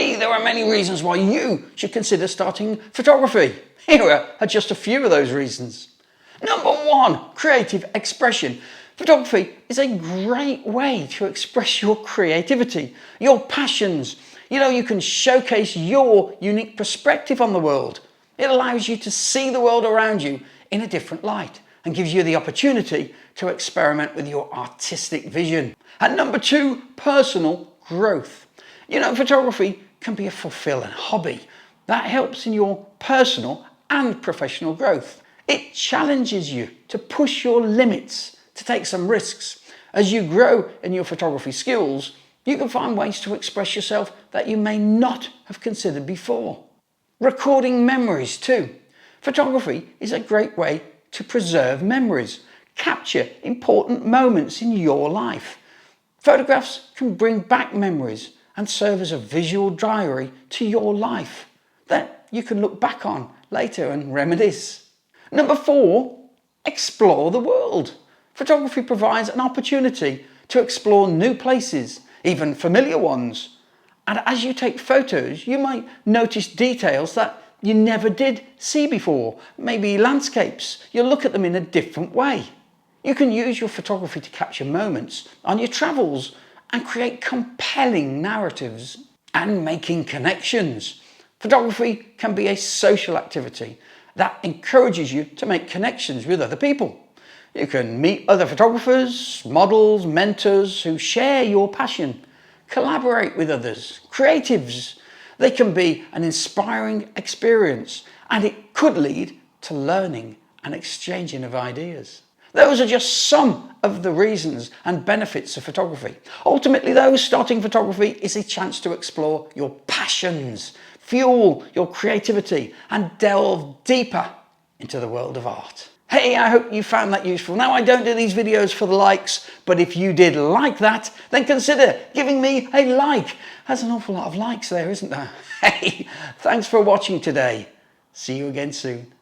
Hey, there are many reasons why you should consider starting photography. Here are just a few of those reasons. Number 1, creative expression. Photography is a great way to express your creativity, your passions. You can showcase your unique perspective on the world. It allows you to see the world around you in a different light and gives you the opportunity to experiment with your artistic vision. And number 2, personal growth. Photography can be a fulfilling hobby that helps in your personal and professional growth. It challenges you to push your limits, to take some risks. As you grow in your photography skills, you can find ways to express yourself that you may not have considered before. Recording memories too. Photography is a great way to preserve memories, capture important moments in your life. Photographs can bring back memories and serve as a visual diary to your life that you can look back on later and reminisce. Number 4, explore the world. Photography provides an opportunity to explore new places, even familiar ones. And as you take photos, you might notice details that you never did see before, maybe landscapes. You'll look at them in a different way. You can use your photography to capture moments on your travels and create compelling narratives and making connections. Photography can be a social activity that encourages you to make connections with other people. You can meet other photographers, models, mentors who share your passion, collaborate with others, creatives. They can be an inspiring experience, and it could lead to learning and exchanging of ideas. Those are just some of the reasons and benefits of photography. Ultimately though, starting photography is a chance to explore your passions, fuel your creativity, and delve deeper into the world of art. Hey, I hope you found that useful. Now, I don't do these videos for the likes, but if you did like that, then consider giving me a like. There's an awful lot of likes there, isn't there? Hey, thanks for watching today. See you again soon.